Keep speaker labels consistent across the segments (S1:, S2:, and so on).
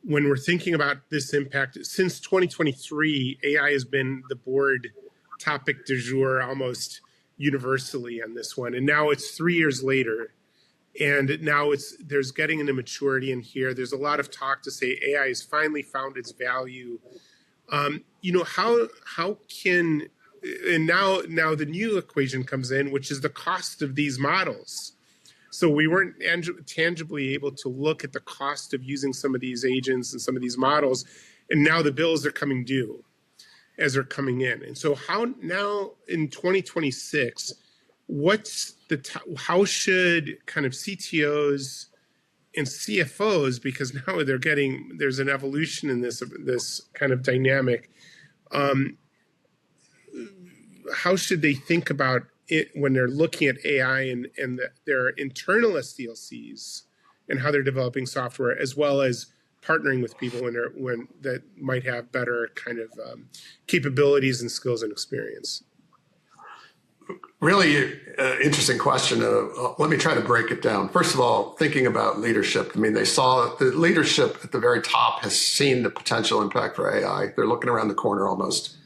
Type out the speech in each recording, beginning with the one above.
S1: when we're thinking about this impact, since 2023, AI has been the board topic du jour almost universally on this one. And now it's 3 years later. And now there's getting into maturity in here. There's a lot of talk to say AI has finally found its value. How can, and now the new equation comes in, which is the cost of these models. So we weren't tangibly able to look at the cost of using some of these agents and some of these models. And now the bills are coming due as they're coming in. And so how now in 2026, how should kind of CTOs and CFOs, because now there's an evolution in this kind of dynamic, how should they think about it when they're looking at AI and their internal SDLCs and how they're developing software, as well as partnering with people when that might have better kind of capabilities and skills and experience?
S2: Really interesting question. Let me try to break it down. First of all, thinking about leadership, I mean, they saw the leadership at the very top has seen the potential impact for AI. They're looking around the corner almost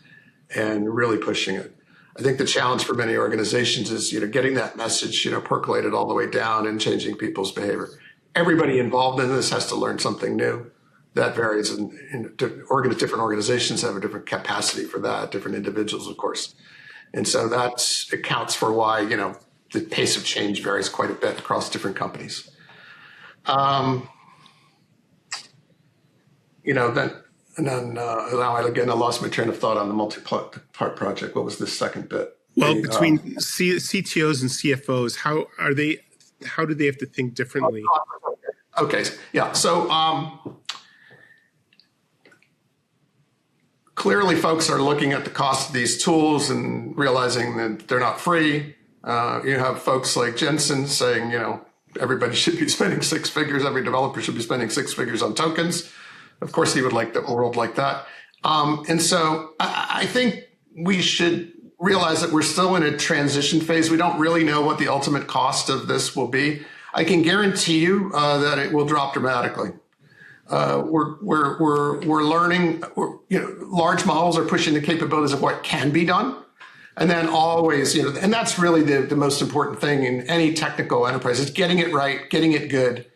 S2: and really pushing it. I think the challenge for many organizations is, getting that message, percolated all the way down and changing people's behavior. Everybody involved in this has to learn something new. That varies, and different organizations have a different capacity for that, different individuals, of course. And so that accounts for why, the pace of change varies quite a bit across different companies. Now I lost my train of thought on the multi-part project. What was the second bit?
S1: Well, between CTOs and CFOs, how do they have to think differently?
S2: Okay, yeah. So clearly folks are looking at the cost of these tools and realizing that they're not free. You have folks like Jensen saying, everybody should be spending 6 figures. Every developer should be spending 6 figures on tokens. Of course, he would like the world like that. And so I think we should realize that we're still in a transition phase. We don't really know what the ultimate cost of this will be. I can guarantee you that it will drop dramatically. We're learning. Large models are pushing the capabilities of what can be done, and then always, and that's really the most important thing in any technical enterprise is getting it right, getting it good,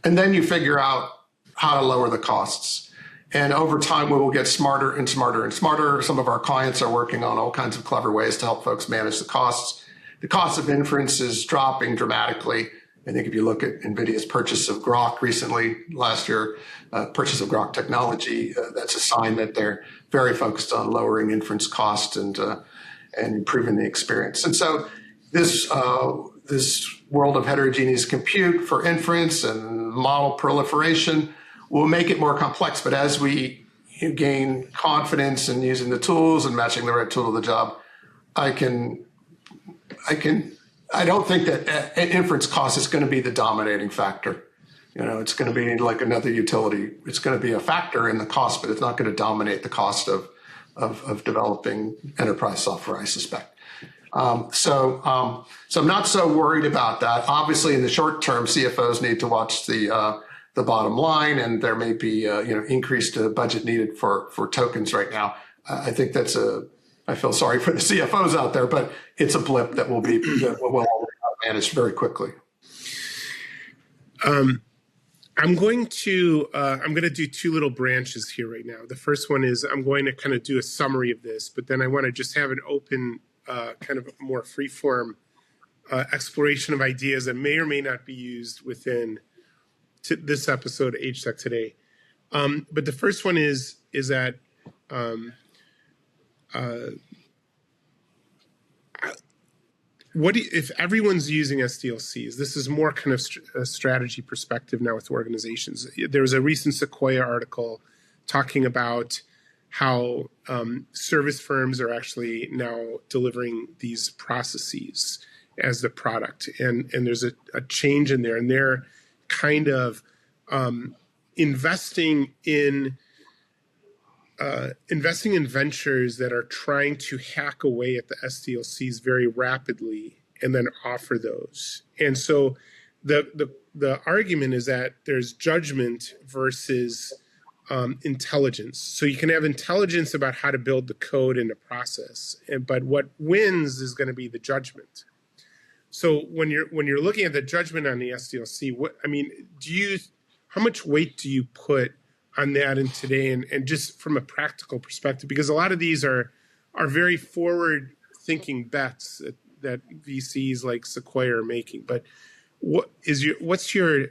S2: and then you figure out how to lower the costs. And over time, we will get smarter and smarter and smarter. Some of our clients are working on all kinds of clever ways to help folks manage the costs. The cost of inference is dropping dramatically. I think if you look at NVIDIA's purchase of Grok recently, last year, purchase of Grok technology, that's a sign that they're very focused on lowering inference cost and improving the experience. And so this world of heterogeneous compute for inference and model proliferation will make it more complex. But as we gain confidence in using the tools and matching the right tool to the job, I don't think that inference cost is going to be the dominating factor. It's going to be like another utility. It's going to be a factor in the cost, but it's not going to dominate the cost of developing enterprise software, I suspect. So I'm not so worried about that. Obviously, in the short term, CFOs need to watch the bottom line, and there may be increased budget needed for tokens right now. I think I feel sorry for the CFOs out there, but it's a blip that will manage very quickly.
S1: I'm going to do 2 little branches here right now. The first one is I'm going to kind of do a summary of this, but then I want to just have an open, kind of more free-form exploration of ideas that may or may not be used within this episode of HTEC Today. But the first one is that if everyone's using SDLCs? This is more kind of a strategy perspective now with organizations. There was a recent Sequoia article talking about how service firms are actually now delivering these processes as the product, and there's a change in there, and they're kind of investing in ventures that are trying to hack away at the SDLCs very rapidly and then offer those. And so the argument is that there's judgment versus intelligence. So you can have intelligence about how to build the code and the process, but what wins is going to be the judgment. So when you're looking at the judgment on the SDLC, how much weight do you put on that in today, and just from a practical perspective, because a lot of these are very forward thinking bets that VCs like Sequoia are making, but what's your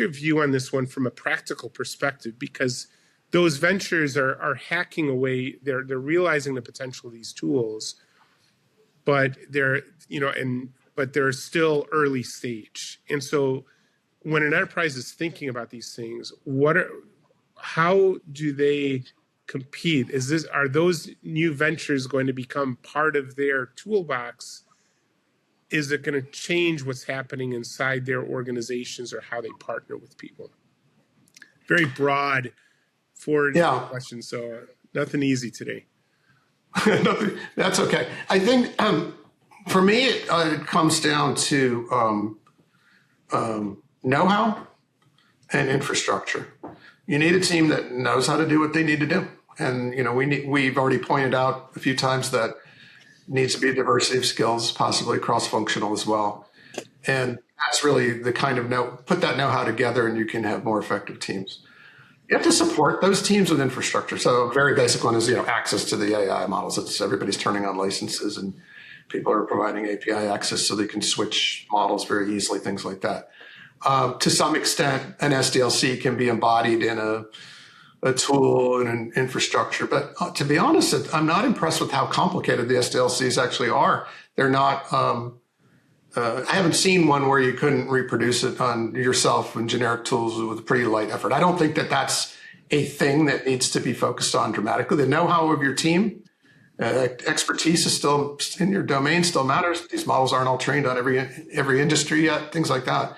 S1: view on this one from a practical perspective? Because those ventures are hacking away. They're realizing the potential of these tools, but they're still early stage. And so when an enterprise is thinking about these things, how do they compete? Are those new ventures going to become part of their toolbox? Is it going to change what's happening inside their organizations or how they partner with people? Very broad forward question, so nothing easy today.
S2: That's okay. I think for me, it comes down to know-how and infrastructure. You need a team that knows how to do what they need to do. And, we've already pointed out a few times that needs to be a diversity of skills, possibly cross-functional as well. And that's really the kind of put that know-how together and you can have more effective teams. You have to support those teams with infrastructure. So a very basic one is, access to the AI models. Everybody's turning on licenses and people are providing API access so they can switch models very easily, things like that. To some extent, an SDLC can be embodied in a tool and an infrastructure. But to be honest, I'm not impressed with how complicated the SDLCs actually are. They're not, I haven't seen one where you couldn't reproduce it on yourself and generic tools with a pretty light effort. I don't think that that's a thing that needs to be focused on dramatically. The know-how of your team, expertise is still in your domain, still matters. These models aren't all trained on every industry yet, things like that.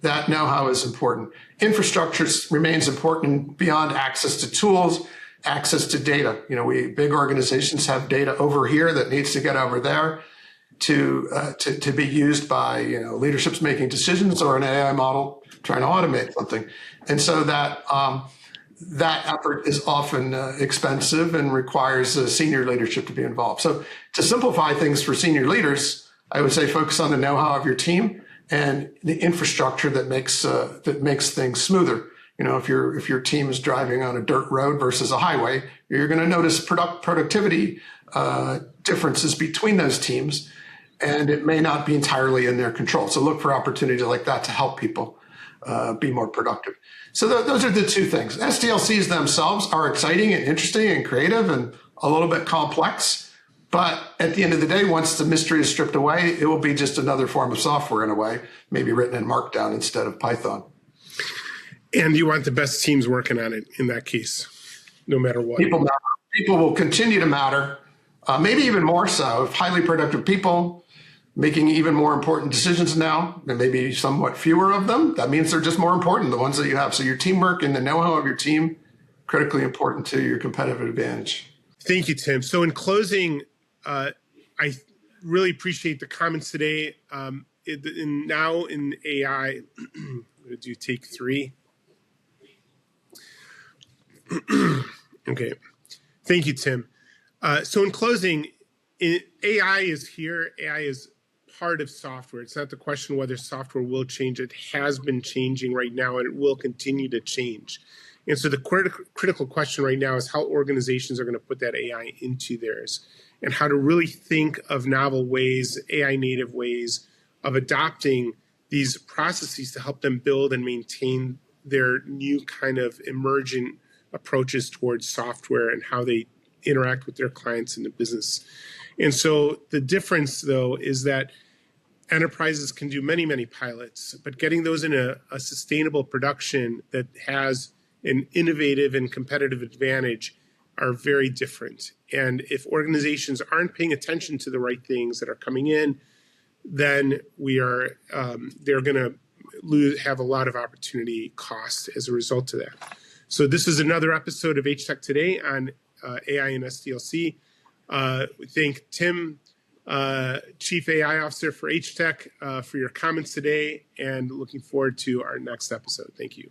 S2: That know-how is important. Infrastructure remains important beyond access to tools, access to data. Big organizations have data over here that needs to get over there to be used by leadership's making decisions or an AI model trying to automate something. And so that effort is often expensive and requires senior leadership to be involved. So to simplify things for senior leaders, I would say focus on the know-how of your team and the infrastructure that makes things smoother. If your team is driving on a dirt road versus a highway, you're going to notice productivity differences between those teams, and it may not be entirely in their control. So look for opportunities like that to help people be more productive. So those are the two things. SDLCs themselves are exciting and interesting and creative and a little bit complex. But at the end of the day, once the mystery is stripped away, it will be just another form of software in a way, maybe written in Markdown instead of Python.
S1: And you want the best teams working on it in that case, no matter what.
S2: People matter. People will continue to matter, maybe even more so if highly productive people making even more important decisions now, and maybe somewhat fewer of them. That means they're just more important, the ones that you have. So your teamwork and the know-how of your team, critically important to your competitive advantage.
S1: Thank you, Tim. So in closing, I really appreciate the comments today. Now in AI, I'm going to do take 3. Okay. Thank you, Tim. So in closing, AI is here. AI is part of software. It's not the question whether software will change. It has been changing right now, and it will continue to change. And so the critical question right now is how organizations are going to put that AI into theirs, and how to really think of novel ways, AI native ways of adopting these processes to help them build and maintain their new kind of emergent approaches towards software and how they interact with their clients in the business. And so the difference, though, is that enterprises can do many, many pilots, but getting those in a sustainable production that has an innovative and competitive advantage are very different. And if organizations aren't paying attention to the right things that are coming in, then they're going to have a lot of opportunity cost as a result of that. So this is another episode of HTEC Today on AI and SDLC. We thank Tim, Chief AI Officer for HTEC, for your comments today, and looking forward to our next episode. Thank you.